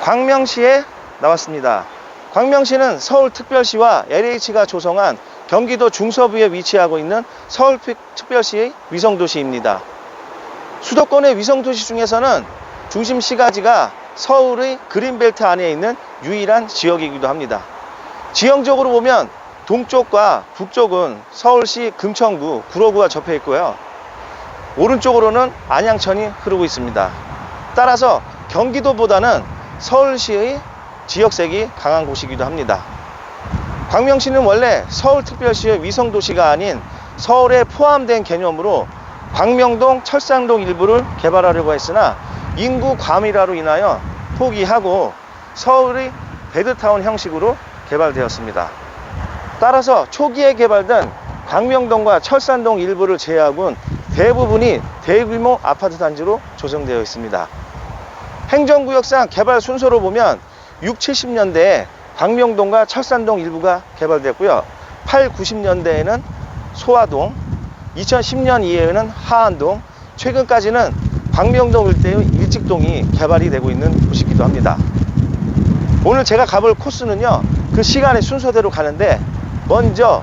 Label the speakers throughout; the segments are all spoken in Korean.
Speaker 1: 광명시에 나왔습니다. 광명시는 서울특별시와 LH가 조성한 경기도 중서부에 위치하고 있는 서울특별시의 위성도시입니다. 수도권의 위성도시 중에서는 중심 시가지가 서울의 그린벨트 안에 있는 유일한 지역이기도 합니다. 지형적으로 보면 동쪽과 북쪽은 서울시 금천구, 구로구가 접해 있고요. 오른쪽으로는 안양천이 흐르고 있습니다. 따라서 경기도보다는 서울시의 지역색이 강한 곳이기도 합니다. 광명시는 원래 서울특별시의 위성도시가 아닌 서울에 포함된 개념으로 광명동, 철산동 일부를 개발하려고 했으나 인구 과밀화로 인하여 포기하고 서울의 베드타운 형식으로 개발되었습니다. 따라서 초기에 개발된 광명동과 철산동 일부를 제외하고는 대부분이 대규모 아파트 단지로 조성되어 있습니다. 행정구역상 개발 순서로 보면 6, 70년대에 광명동과 철산동 일부가 개발됐고요. 8, 90년대에는 소화동, 2010년 이후에는 하안동, 최근까지는 광명동 일대의 일직동이 개발이 되고 있는 곳이기도 합니다. 오늘 제가 가볼 코스는요, 그 시간의 순서대로 가는데 먼저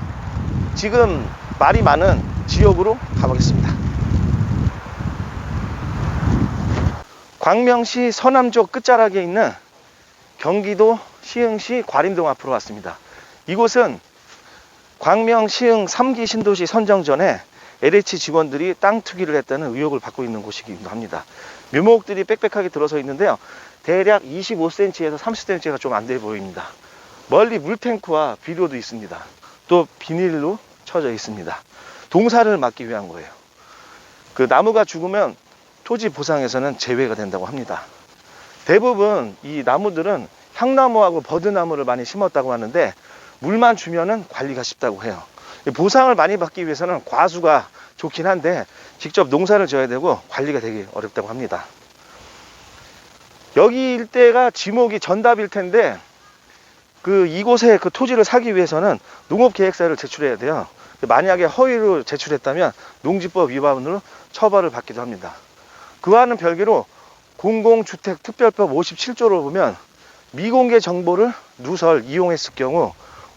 Speaker 1: 지금 말이 많은 지역으로 가보겠습니다. 광명시 서남쪽 끝자락에 있는 경기도 시흥시 과림동 앞으로 왔습니다. 이곳은 광명 시흥 3기 신도시 선정 전에 LH 직원들이 땅 투기를 했다는 의혹을 받고 있는 곳이기도 합니다. 묘목들이 빽빽하게 들어서 있는데요. 대략 25cm에서 30cm가 좀 안 돼 보입니다. 멀리 물탱크와 비료도 있습니다. 또 비닐로 쳐져 있습니다. 동사를 막기 위한 거예요. 그 나무가 죽으면 토지 보상에서는 제외가 된다고 합니다. 대부분 이 나무들은 향나무하고 버드나무를 많이 심었다고 하는데 물만 주면은 관리가 쉽다고 해요. 보상을 많이 받기 위해서는 과수가 좋긴 한데 직접 농사를 져야 되고 관리가 되게 어렵다고 합니다. 여기 일대가 지목이 전답일 텐데 이곳에 그 토지를 사기 위해서는 농업계획서를 제출해야 돼요. 만약에 허위로 제출했다면 농지법 위반으로 처벌을 받기도 합니다. 그와는 별개로 공공주택특별법 57조로 보면 미공개 정보를 누설 이용했을 경우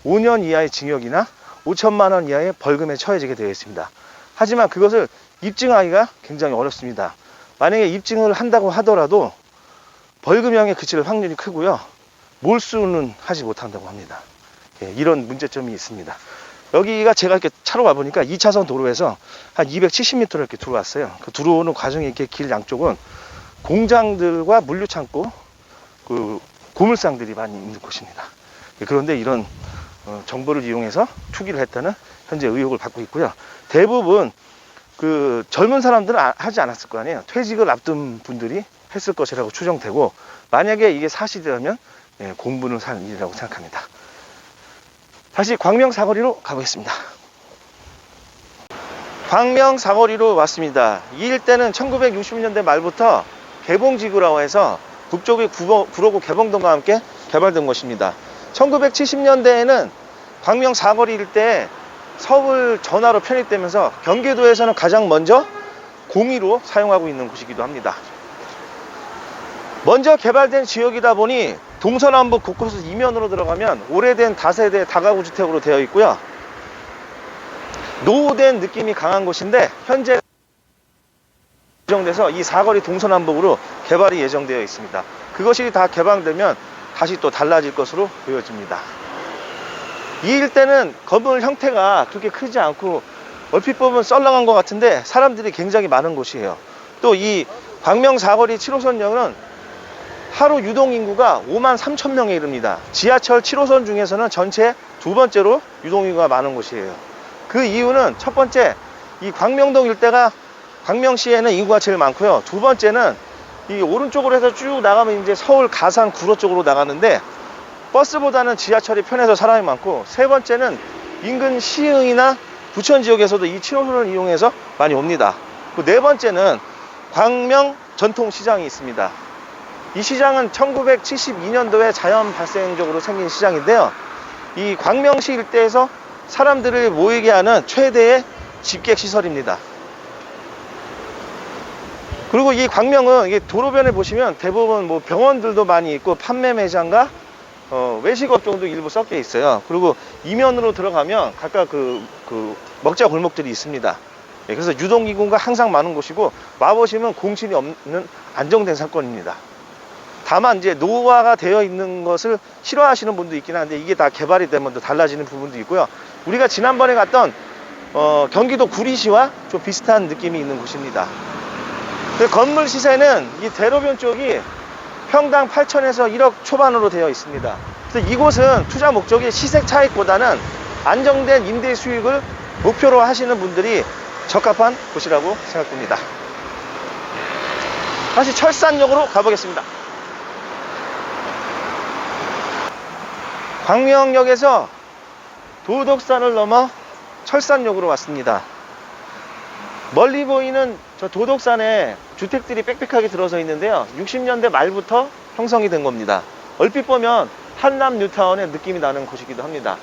Speaker 1: 5년 이하의 징역이나 5천만 원 이하의 벌금에 처해지게 되어 있습니다. 하지만 그것을 입증하기가 굉장히 어렵습니다. 만약에 입증을 한다고 하더라도 벌금형에 그칠 확률이 크고요. 몰수는 하지 못한다고 합니다. 이런 문제점이 있습니다. 여기가 제가 이렇게 차로 와보니까 2차선 도로에서 한 270m를 이렇게 들어왔어요. 그 들어오는 과정에 이렇게 길 양쪽은 공장들과 물류창고, 고물상들이 많이 있는 곳입니다. 그런데 이런 정보를 이용해서 투기를 했다는 현재 의혹을 받고 있고요. 대부분 젊은 사람들은 하지 않았을 거 아니에요. 퇴직을 앞둔 분들이 했을 것이라고 추정되고, 만약에 이게 사실이라면 공부는 살 일이라고 생각합니다. 다시 광명 사거리로 가보겠습니다. 광명 사거리로 왔습니다. 이 일대는 1960년대 말부터 개봉지구라고 해서 북쪽의 구로구 개봉동과 함께 개발된 곳입니다. 1970년대에는 광명 사거리 일대에 서울 전화로 편입되면서 경기도에서는 가장 먼저 공의로 사용하고 있는 곳이기도 합니다. 먼저 개발된 지역이다 보니 동서남북 곳곳을 이면으로 들어가면 오래된 다세대 다가구 주택으로 되어 있고요. 노후된 느낌이 강한 곳인데 현재 예정돼서 이 사거리 동서남북으로 개발이 예정되어 있습니다. 그것이 다 개방되면 다시 또 달라질 것으로 보여집니다. 이 일대는 건물 형태가 그렇게 크지 않고 얼핏 보면 썰렁한 것 같은데 사람들이 굉장히 많은 곳이에요. 또 이 광명 사거리 7호선역은 하루 유동인구가 53,000명에 이릅니다. 지하철 7호선 중에서는 전체 두 번째로 유동인구가 많은 곳이에요. 그 이유는 첫 번째, 이 광명동 일대가 광명시에는 인구가 제일 많고요. 두 번째는 이 오른쪽으로 해서 쭉 나가면 이제 서울 가산 구로 쪽으로 나가는데 버스보다는 지하철이 편해서 사람이 많고, 세 번째는 인근 시흥이나 부천 지역에서도 이 7호선을 이용해서 많이 옵니다. 네 번째는 광명 전통시장이 있습니다. 이 시장은 1972년도에 자연 발생적으로 생긴 시장인데요. 이 광명시 일대에서 사람들을 모이게 하는 최대의 집객시설입니다. 그리고 이 광명은 이게 도로변에 보시면 대부분 뭐 병원들도 많이 있고 판매 매장과 외식업종도 일부 섞여 있어요. 그리고 이면으로 들어가면 각각 그 먹자 골목들이 있습니다. 예, 그래서 유동인구가 항상 많은 곳이고 와보시면 공실이 없는 안정된 상권입니다. 다만 이제 노후화가 되어 있는 것을 싫어하시는 분도 있긴 한데 이게 다 개발이 되면 또 달라지는 부분도 있고요. 우리가 지난번에 갔던 경기도 구리시와 좀 비슷한 느낌이 있는 곳입니다. 그 건물 시세는 이 대로변 쪽이 평당 8천에서 1억 초반으로 되어 있습니다. 그래서 이곳은 투자 목적이 시세 차익보다는 안정된 임대 수익을 목표로 하시는 분들이 적합한 곳이라고 생각됩니다. 다시 철산역으로 가보겠습니다. 광명역에서 도덕산을 넘어 철산역으로 왔습니다. 멀리 보이는 저 도덕산에 주택들이 빽빽하게 들어서 있는데요, 60년대 말부터 형성이 된 겁니다. 얼핏 보면 한남 뉴타운의 느낌이 나는 곳이기도 합니다.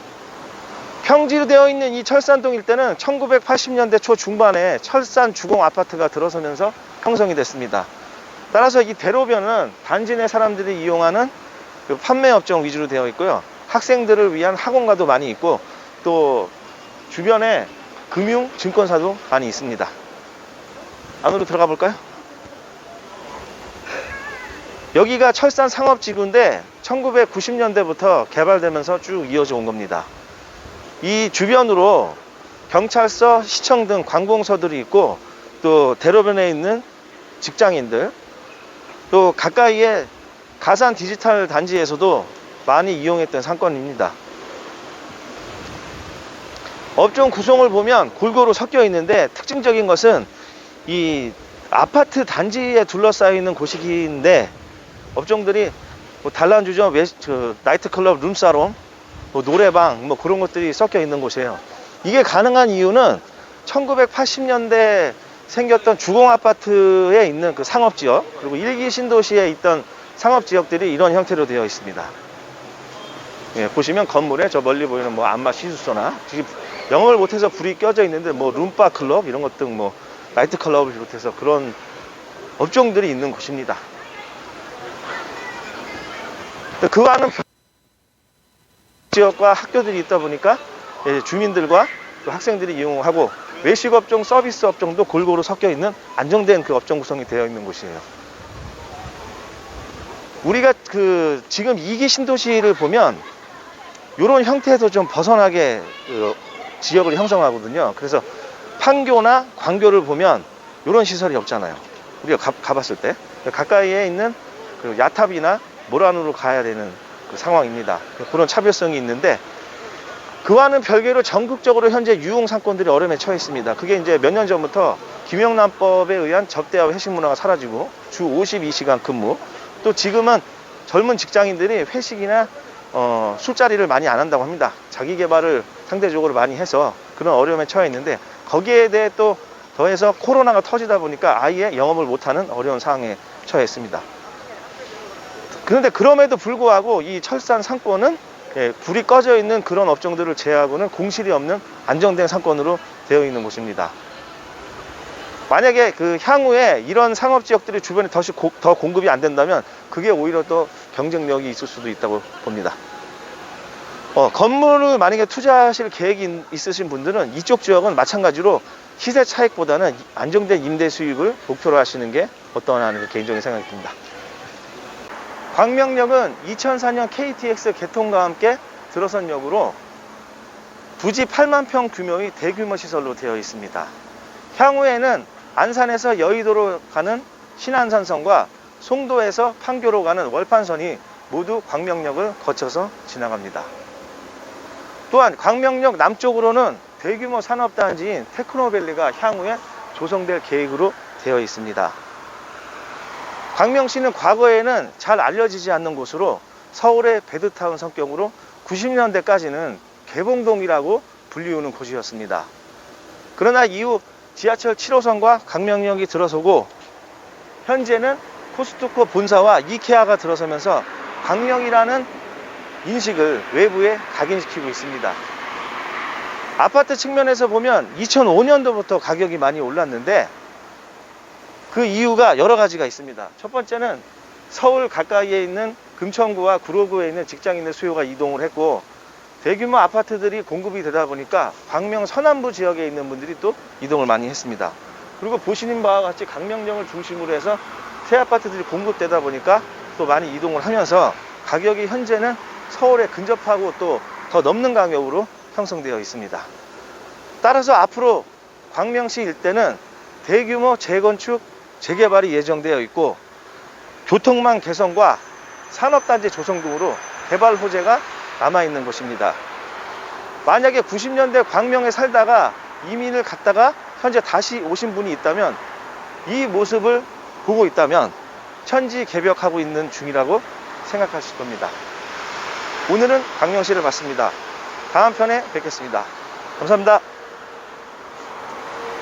Speaker 1: 평지로 되어 있는 이 철산동 일대는 1980년대 초 중반에 철산 주공 아파트가 들어서면서 형성이 됐습니다. 따라서 이 대로변은 단지 내 사람들이 이용하는 그 판매업종 위주로 되어 있고요, 학생들을 위한 학원가도 많이 있고 또 주변에 금융, 증권사도 많이 있습니다. 안으로 들어가 볼까요? 여기가 철산 상업지구인데 1990년대부터 개발되면서 쭉 이어져 온 겁니다. 이 주변으로 경찰서, 시청 등 관공서들이 있고 또 대로변에 있는 직장인들, 또 가까이에 가산 디지털 단지에서도 많이 이용했던 상권입니다. 업종 구성을 보면 골고루 섞여 있는데 특징적인 것은 이 아파트 단지에 둘러싸여 있는 곳이긴데 업종들이 뭐 단란주점, 나이트클럽, 룸사롱, 뭐 노래방, 뭐 그런 것들이 섞여 있는 곳이에요. 이게 가능한 이유는 1980년대 생겼던 주공아파트에 있는 그 상업지역, 그리고 일기 신도시에 있던 상업지역들이 이런 형태로 되어 있습니다. 예, 보시면 건물에 저 멀리 보이는 뭐 안마 시술소나, 지금 영업을 못해서 불이 껴져 있는데 뭐 룸바 클럽 이런 것 등 뭐 나이트 클럽을 비롯해서 그런 업종들이 있는 곳입니다. 그 안은 지역과 학교들이 있다 보니까 주민들과 또 학생들이 이용하고 외식업종, 서비스업종도 골고루 섞여 있는 안정된 그 업종 구성이 되어 있는 곳이에요. 우리가 그 지금 2기 신도시를 보면 이런 형태에서 좀 벗어나게 그 지역을 형성하거든요. 그래서 판교나 광교를 보면 이런 시설이 없잖아요. 우리가 가봤을 때 가까이에 있는 그 야탑이나 모란으로 가야 되는 그 상황입니다. 그런 차별성이 있는데 그와는 별개로 전국적으로 현재 유흥 상권들이 어려움에 처해 있습니다. 그게 이제 몇 년 전부터 김영란법에 의한 접대와 회식 문화가 사라지고 주 52시간 근무, 또 지금은 젊은 직장인들이 회식이나 술자리를 많이 안 한다고 합니다. 자기 개발을 상대적으로 많이 해서 그런 어려움에 처해 있는데 거기에 대해 또 더해서 코로나가 터지다 보니까 아예 영업을 못하는 어려운 상황에 처해 있습니다. 그런데 그럼에도 불구하고 이 철산 상권은 불이 꺼져 있는 그런 업종들을 제외하고는 공실이 없는 안정된 상권으로 되어 있는 곳입니다. 만약에 그 향후에 이런 상업지역들이 주변에 더 공급이 안 된다면 그게 오히려 또 경쟁력이 있을 수도 있다고 봅니다. 건물을 만약에 투자하실 계획이 있으신 분들은 이쪽 지역은 마찬가지로 시세 차익보다는 안정된 임대 수익을 목표로 하시는 게 어떠하는 개인적인 생각이 듭니다. 광명역은 2004년 KTX 개통과 함께 들어선 역으로 부지 8만 평 규모의 대규모 시설로 되어 있습니다. 향후에는 안산에서 여의도로 가는 신안산선과 송도에서 판교로 가는 월판선이 모두 광명역을 거쳐서 지나갑니다. 또한 광명역 남쪽으로는 대규모 산업단지인 테크노밸리가 향후에 조성될 계획으로 되어 있습니다. 광명시는 과거에는 잘 알려지지 않는 곳으로 서울의 배드타운 성격으로 90년대까지는 개봉동이라고 불리우는 곳이었습니다. 그러나 이후 지하철 7호선과 광명역이 들어서고 현재는 코스트코 본사와 이케아가 들어서면서 광명이라는 인식을 외부에 각인시키고 있습니다. 아파트 측면에서 보면 2005년도부터 가격이 많이 올랐는데 그 이유가 여러 가지가 있습니다. 첫 번째는 서울 가까이에 있는 금천구와 구로구에 있는 직장인의 수요가 이동을 했고, 대규모 아파트들이 공급이 되다 보니까 광명 서남부 지역에 있는 분들이 또 이동을 많이 했습니다. 그리고 보시는 바와 같이 강명역을 중심으로 해서 새 아파트들이 공급되다 보니까 또 많이 이동을 하면서 가격이 현재는 서울에 근접하고 또 더 넘는 가격으로 형성되어 있습니다. 따라서 앞으로 광명시 일대는 대규모 재건축, 재개발이 예정되어 있고, 교통망 개선과 산업단지 조성 등으로 개발 호재가 남아있는 곳입니다. 만약에 90년대 광명에 살다가 이민을 갔다가 현재 다시 오신 분이 있다면, 이 모습을 보고 있다면 천지개벽하고 있는 중이라고 생각하실 겁니다. 오늘은 광명시를 봤습니다. 다음 편에 뵙겠습니다. 감사합니다.